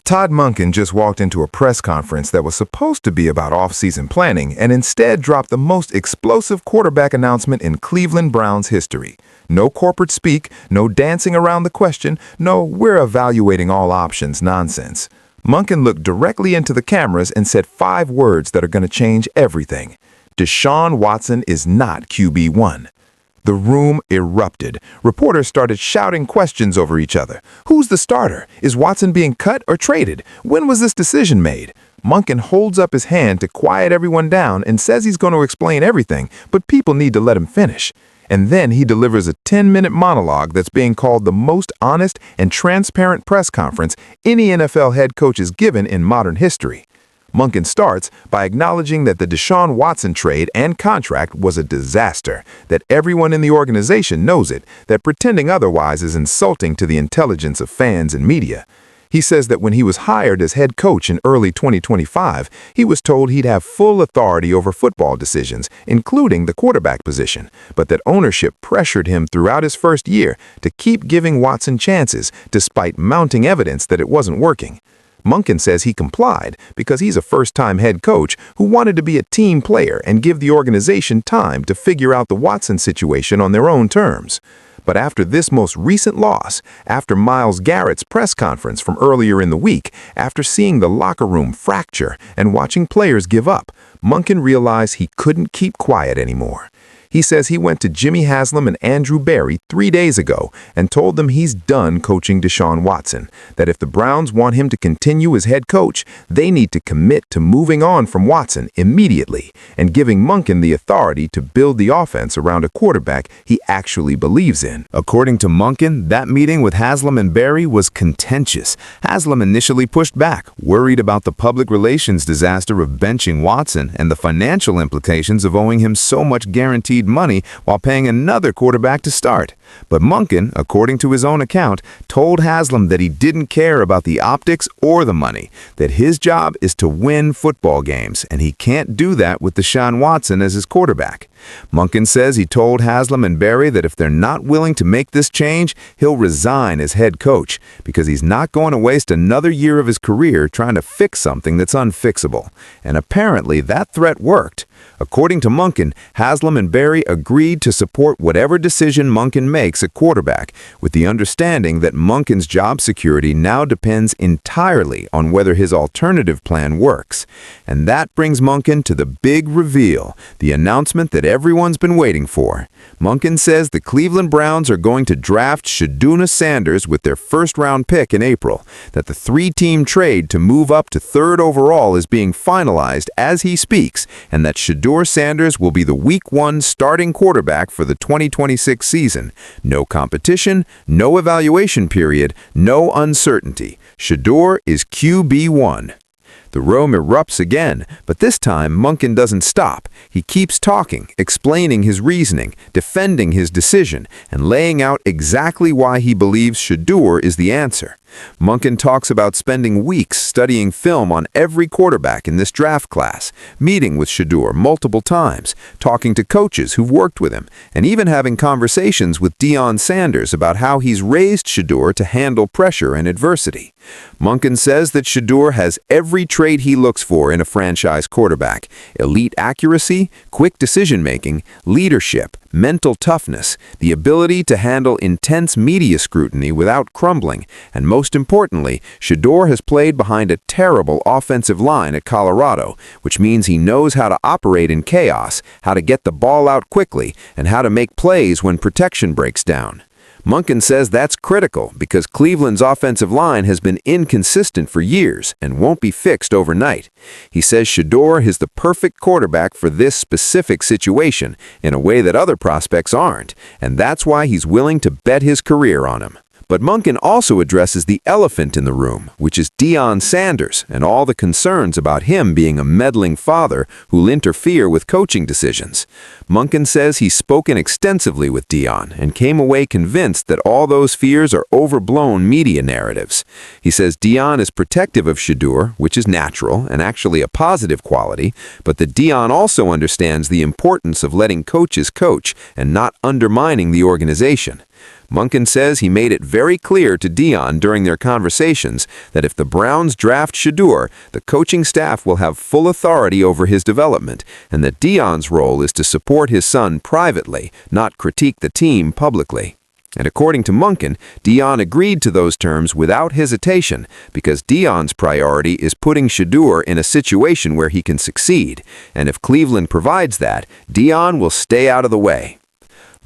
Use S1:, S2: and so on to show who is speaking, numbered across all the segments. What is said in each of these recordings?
S1: Todd Monken just walked into a press conference that was supposed to be about off-season planning and instead dropped the most explosive quarterback announcement in Cleveland Browns history. No corporate speak, no dancing around the question, no "we're evaluating all options" nonsense. Monken looked directly into the cameras and said 5 words that are going to change everything. Deshaun Watson is not QB1. The room erupted. Reporters started shouting questions over each other. Who's the starter? Is Watson being cut or traded? When was this decision made? Monken holds up his hand to quiet everyone down and says he's going to explain everything, but people need to let him finish. And then he delivers a 10-minute monologue that's being called the most honest and transparent press conference any NFL head coach has given in modern history. Monken starts by acknowledging that the Deshaun Watson trade and contract was a disaster, that everyone in the organization knows it, that pretending otherwise is insulting to the intelligence of fans and media. He says that when he was hired as head coach in early 2025, he was told he'd have full authority over football decisions, including the quarterback position, but that ownership pressured him throughout his first year to keep giving Watson chances, despite mounting evidence that it wasn't working. Monken says he complied because he's a first-time head coach who wanted to be a team player and give the organization time to figure out the Watson situation on their own terms. But after this most recent loss, after Myles Garrett's press conference from earlier in the week, after seeing the locker room fracture and watching players give up, Monken realized he couldn't keep quiet anymore. He says he went to Jimmy Haslam and Andrew Berry 3 days ago and told them he's done coaching Deshaun Watson, that if the Browns want him to continue as head coach, they need to commit to moving on from Watson immediately and giving Monken the authority to build the offense around a quarterback he actually believes in.
S2: According to Monken, that meeting with Haslam and Berry was contentious. Haslam initially pushed back, worried about the public relations disaster of benching Watson and the financial implications of owing him so much guaranteed money while paying another quarterback to start. But Monken, according to his own account, told Haslam that he didn't care about the optics or the money, that his job is to win football games, and he can't do that with Deshaun Watson as his quarterback. Monken says he told Haslam and Berry that if they're not willing to make this change, he'll resign as head coach because he's not going to waste another year of his career trying to fix something that's unfixable. And apparently that threat worked. According to Monken, Haslam and Berry agreed to support whatever decision Monken makes at quarterback, with the understanding that Monken's job security now depends entirely on whether his alternative plan works. And that brings Monken to the big reveal, the announcement that everyone's been waiting for. Monken says the Cleveland Browns are going to draft Shedeur Sanders with their first-round pick in April, that the 3-team trade to move up to 3rd overall is being finalized as he speaks, and that Shedeur Sanders will be the Week 1 starting quarterback for the 2026 season. No competition, no evaluation period, no uncertainty. Shedeur is QB1. The room erupts again, but this time Monken doesn't stop. He keeps talking, explaining his reasoning, defending his decision, and laying out exactly why he believes Shedeur is the answer. Monken talks about spending weeks studying film on every quarterback in this draft class, meeting with Shedeur multiple times, talking to coaches who've worked with him, and even having conversations with Deion Sanders about how he's raised Shedeur to handle pressure and adversity. Monken says that Shedeur has every trait he looks for in a franchise quarterback: elite accuracy, quick decision-making, leadership, mental toughness, the ability to handle intense media scrutiny without crumbling, and most importantly, Shedeur has played behind a terrible offensive line at Colorado, which means he knows how to operate in chaos, how to get the ball out quickly, and how to make plays when protection breaks down. Monken says that's critical because Cleveland's offensive line has been inconsistent for years and won't be fixed overnight. He says Shedeur is the perfect quarterback for this specific situation in a way that other prospects aren't, and that's why he's willing to bet his career on him. But Monken also addresses the elephant in the room, which is Deion Sanders and all the concerns about him being a meddling father who'll interfere with coaching decisions. Monken says he's spoken extensively with Deion and came away convinced that all those fears are overblown media narratives. He says Deion is protective of Shedeur, which is natural and actually a positive quality, but that Deion also understands the importance of letting coaches coach and not undermining the organization. Monken says he made it very clear to Deion during their conversations that if the Browns draft Shedeur, the coaching staff will have full authority over his development, and that Deion's role is to support his son privately, not critique the team publicly. And according to Monken, Deion agreed to those terms without hesitation because Deion's priority is putting Shedeur in a situation where he can succeed, and if Cleveland provides that, Deion will stay out of the way.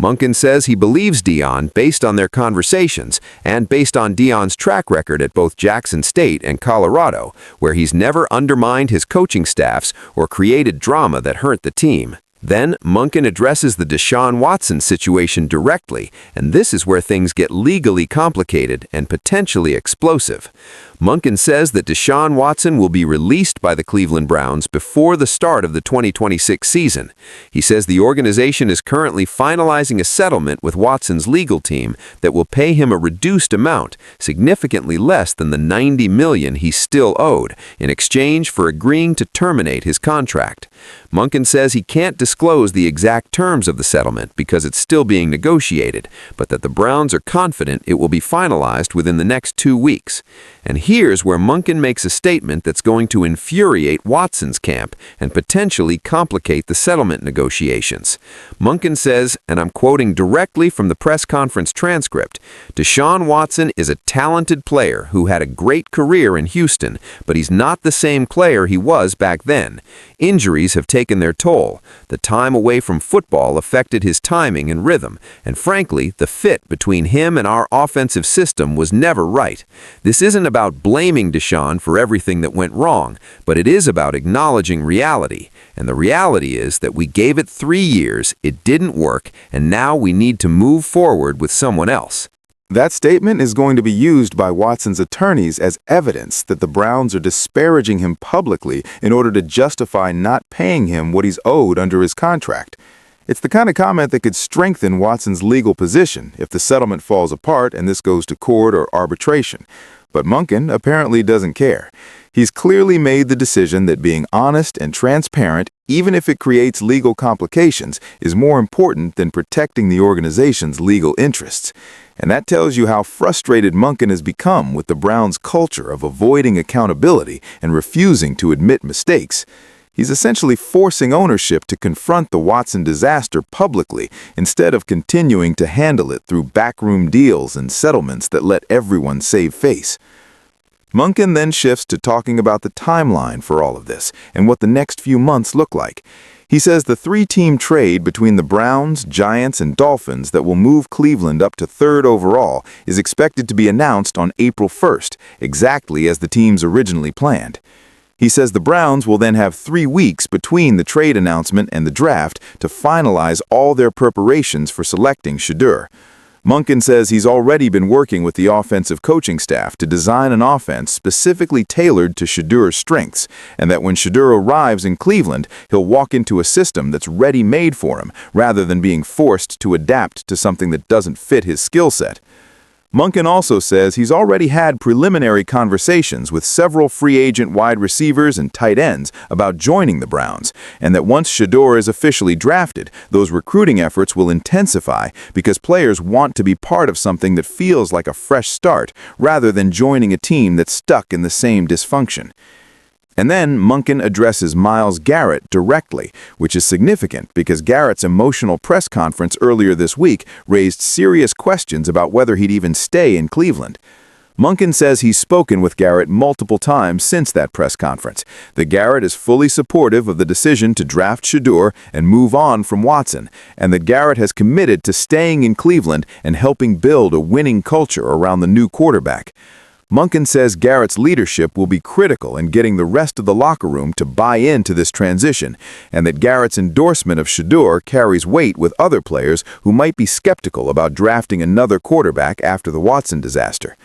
S2: Monken says he believes Deion based on their conversations and based on Deion's track record at both Jackson State and Colorado, where he's never undermined his coaching staffs or created drama that hurt the team. Then, Monken addresses the Deshaun Watson situation directly, and this is where things get legally complicated and potentially explosive. Monken says that Deshaun Watson will be released by the Cleveland Browns before the start of the 2026 season. He says the organization is currently finalizing a settlement with Watson's legal team that will pay him a reduced amount, significantly less than the $90 million he still owed, in exchange for agreeing to terminate his contract. Monken says he can't disclose the exact terms of the settlement because it's still being negotiated, but that the Browns are confident it will be finalized within the next 2 weeks. And here's where Monken makes a statement that's going to infuriate Watson's camp and potentially complicate the settlement negotiations. Monken says, and I'm quoting directly from the press conference transcript, "Deshaun Watson is a talented player who had a great career in Houston, but he's not the same player he was back then. Injuries have taken their toll. The time away from football affected his timing and rhythm, and frankly, the fit between him and our offensive system was never right. This isn't about blaming Deshaun for everything that went wrong, but it is about acknowledging reality. And the reality is that we gave it 3 years, it didn't work, and now we need to move forward with someone else."
S1: That statement is going to be used by Watson's attorneys as evidence that the Browns are disparaging him publicly in order to justify not paying him what he's owed under his contract. It's the kind of comment that could strengthen Watson's legal position if the settlement falls apart and this goes to court or arbitration. But Monken apparently doesn't care. He's clearly made the decision that being honest and transparent, even if it creates legal complications, is more important than protecting the organization's legal interests. And that tells you how frustrated Monken has become with the Browns' culture of avoiding accountability and refusing to admit mistakes. He's essentially forcing ownership to confront the Watson disaster publicly instead of continuing to handle it through backroom deals and settlements that let everyone save face. Monken then shifts to talking about the timeline for all of this and what the next few months look like. He says the 3-team trade between the Browns, Giants, and Dolphins that will move Cleveland up to 3rd overall is expected to be announced on April 1st, exactly as the teams originally planned. He says the Browns will then have 3 weeks between the trade announcement and the draft to finalize all their preparations for selecting Shedeur. Monken says he's already been working with the offensive coaching staff to design an offense specifically tailored to Shedeur's strengths, and that when Shedeur arrives in Cleveland, he'll walk into a system that's ready-made for him, rather than being forced to adapt to something that doesn't fit his skill set. Monken also says he's already had preliminary conversations with several free agent wide receivers and tight ends about joining the Browns, and that once Shedeur is officially drafted, those recruiting efforts will intensify because players want to be part of something that feels like a fresh start, rather than joining a team that's stuck in the same dysfunction. And then Monken addresses Myles Garrett directly, which is significant because Garrett's emotional press conference earlier this week raised serious questions about whether he'd even stay in Cleveland. Monken says he's spoken with Garrett multiple times since that press conference, that Garrett is fully supportive of the decision to draft Shedeur and move on from Watson, and that Garrett has committed to staying in Cleveland and helping build a winning culture around the new quarterback. Monken says Garrett's leadership will be critical in getting the rest of the locker room to buy into this transition, and that Garrett's endorsement of Shedeur carries weight with other players who might be skeptical about drafting another quarterback after the Watson disaster.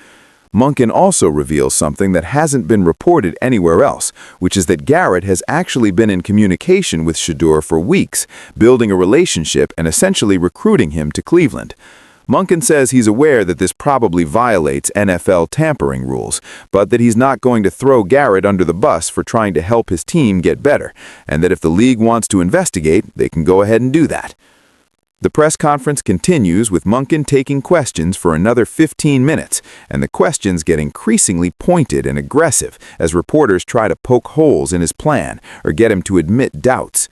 S1: Monken also reveals something that hasn't been reported anywhere else, which is that Garrett has actually been in communication with Shedeur for weeks, building a relationship and essentially recruiting him to Cleveland. Monken says he's aware that this probably violates NFL tampering rules, but that he's not going to throw Garrett under the bus for trying to help his team get better, and that if the league wants to investigate, they can go ahead and do that. The press conference continues with Monken taking questions for another 15 minutes, and the questions get increasingly pointed and aggressive as reporters try to poke holes in his plan or get him to admit doubts.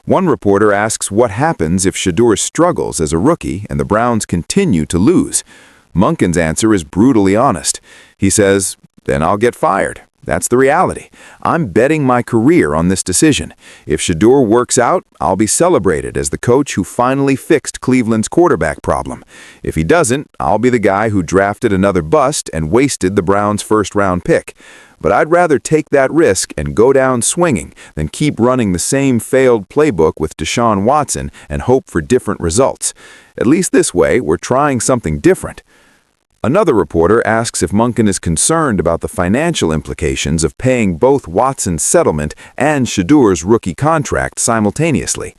S1: One reporter asks what happens if Shedeur struggles as a rookie and the Browns continue to lose. Monken's answer is brutally honest. He says, "Then I'll get fired. That's the reality. I'm betting my career on this decision. If Shedeur works out, I'll be celebrated as the coach who finally fixed Cleveland's quarterback problem. If he doesn't, I'll be the guy who drafted another bust and wasted the Browns' first-round pick. But I'd rather take that risk and go down swinging than keep running the same failed playbook with Deshaun Watson and hope for different results. At least this way, we're trying something different." Another reporter asks if Monken is concerned about the financial implications of paying both Watson's settlement and Shedeur's rookie contract simultaneously.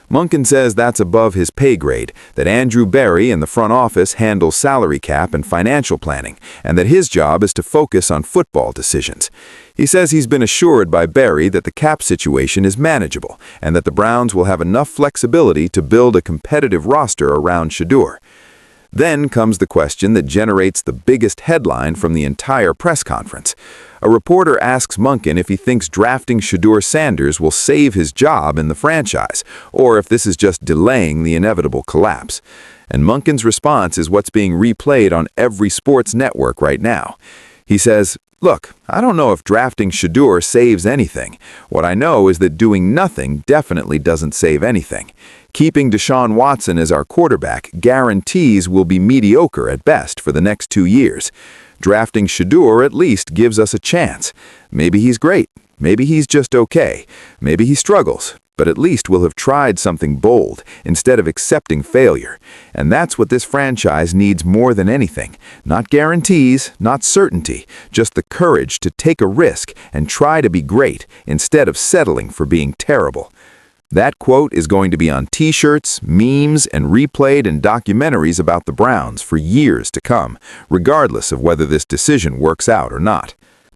S1: Monken says that's above his pay grade, that Andrew Berry in the front office handles salary cap and financial planning, and that his job is to focus on football decisions. He says he's been assured by Berry that the cap situation is manageable and that the Browns will have enough flexibility to build a competitive roster around Shedeur. Then comes the question that generates the biggest headline from the entire press conference. A reporter asks Monken if he thinks drafting Shedeur Sanders will save his job in the franchise, or if this is just delaying the inevitable collapse. And Monken's response is what's being replayed on every sports network right now. He says, "Look, I don't know if drafting Shedeur saves anything. What I know is that doing nothing definitely doesn't save anything. Keeping Deshaun Watson as our quarterback guarantees we'll be mediocre at best for the next 2 years. Drafting Shedeur at least gives us a chance. Maybe he's great. Maybe he's just okay. Maybe he struggles. But at least we'll have tried something bold instead of accepting failure. And that's what this franchise needs more than anything. Not guarantees, not certainty, just the courage to take a risk and try to be great instead of settling for being terrible." That quote is going to be on t-shirts, memes, and replayed in documentaries about the Browns for years to come, regardless of whether this decision works out or not.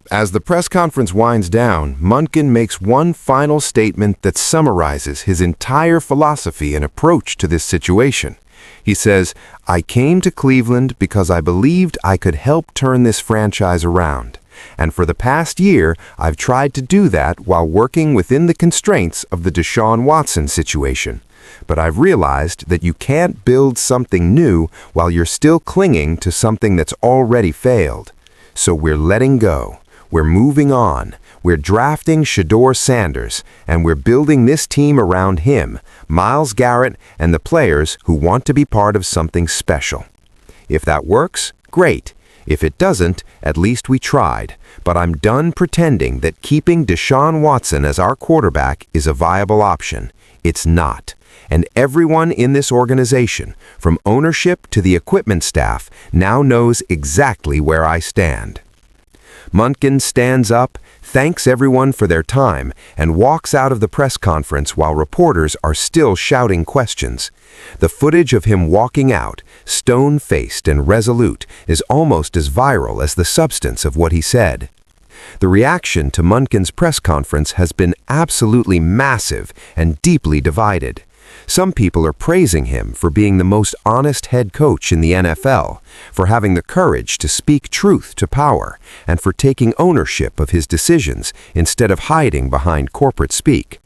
S1: As the press conference winds down, Monken makes one final statement that summarizes his entire philosophy and approach to this situation. He says, "I came to Cleveland because I believed I could help turn this franchise around. And for the past year, I've tried to do that while working within the constraints of the Deshaun Watson situation. But I've realized that you can't build something new while you're still clinging to something that's already failed. So we're letting go. We're moving on. We're drafting Shedeur Sanders, and we're building this team around him, Myles Garrett, and the players who want to be part of something special. If that works, great. If it doesn't, at least we tried. But I'm done pretending that keeping Deshaun Watson as our quarterback is a viable option. It's not. And everyone in this organization, from ownership to the equipment staff, now knows exactly where I stand." Monken stands up, thanks everyone for their time, and walks out of the press conference while reporters are still shouting questions. The footage of him walking out, stone-faced and resolute, is almost as viral as the substance of what he said. The reaction to Monken's press conference has been absolutely massive and deeply divided. Some people are praising him for being the most honest head coach in the NFL, for having the courage to speak truth to power, and for taking ownership of his decisions instead of hiding behind corporate speak.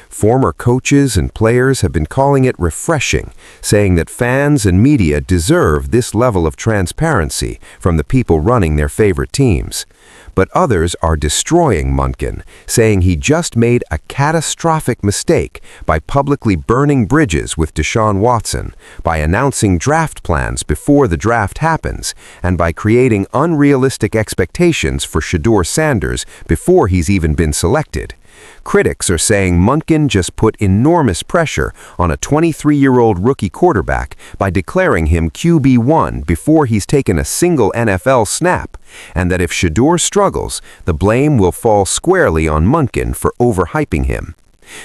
S1: Former coaches and players have been calling it refreshing, saying that fans and media deserve this level of transparency from the people running their favorite teams. But others are destroying Monken, saying he just made a catastrophic mistake by publicly burning bridges with Deshaun Watson, by announcing draft plans before the draft happens, and by creating unrealistic expectations for Shedeur Sanders before he's even been selected. Critics are saying Monken just put enormous pressure on a 23-year-old rookie quarterback by declaring him QB1 before he's taken a single NFL snap, and that if Shedeur struggles, the blame will fall squarely on Monken for overhyping him.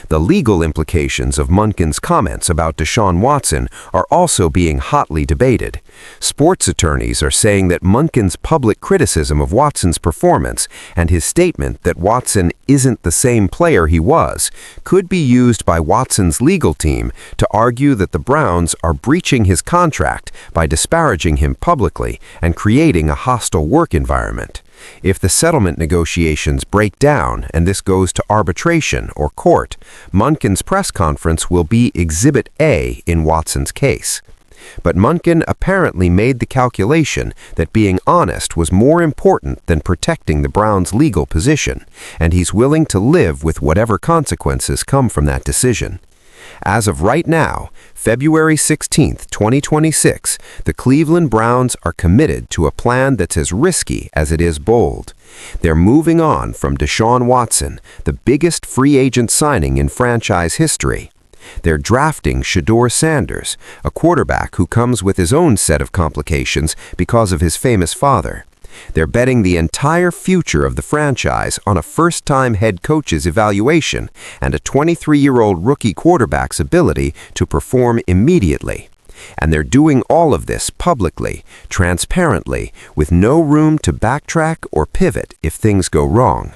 S3: The legal implications of Monken's comments about Deshaun Watson are also being hotly debated. Sports attorneys are saying that Monken's public criticism of Watson's performance and his statement that Watson isn't the same player he was could be used by Watson's legal team to argue that the Browns are breaching his contract by disparaging him publicly and creating a hostile work environment. If the settlement negotiations break down and this goes to arbitration or court, Monken's press conference will be Exhibit A in Watson's case. But Monken apparently made the calculation that being honest was more important than protecting the Browns' legal position, and he's willing to live with whatever consequences come from that decision. As of right now, February 16, 2026, the Cleveland Browns are committed to a plan that's as risky as it is bold. They're moving on from Deshaun Watson, the biggest free agent signing in franchise history. They're drafting Shedeur Sanders, a quarterback who comes with his own set of complications because of his famous father. They're betting the entire future of the franchise on a first-time head coach's evaluation and a 23-year-old rookie quarterback's ability to perform immediately. And they're doing all of this publicly, transparently, with no room to backtrack or pivot if things go wrong.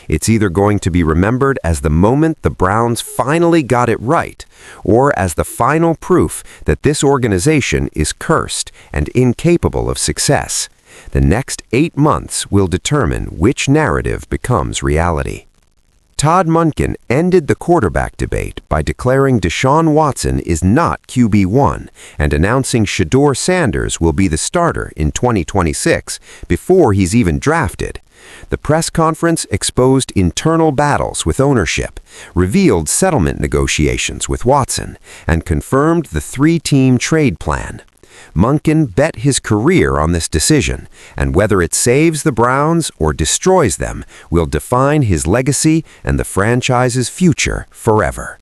S3: It's either going to be remembered as the moment the Browns finally got it right, or as the final proof that this organization is cursed and incapable of success. The next 8 months will determine which narrative becomes reality. Todd Monken ended the quarterback debate by declaring Deshaun Watson is not QB1 and announcing Shedeur Sanders will be the starter in 2026 before he's even drafted. The press conference exposed internal battles with ownership, revealed settlement negotiations with Watson, and confirmed the three-team trade plan. Monken bet his career on this decision, and whether it saves the Browns or destroys them will define his legacy and the franchise's future forever.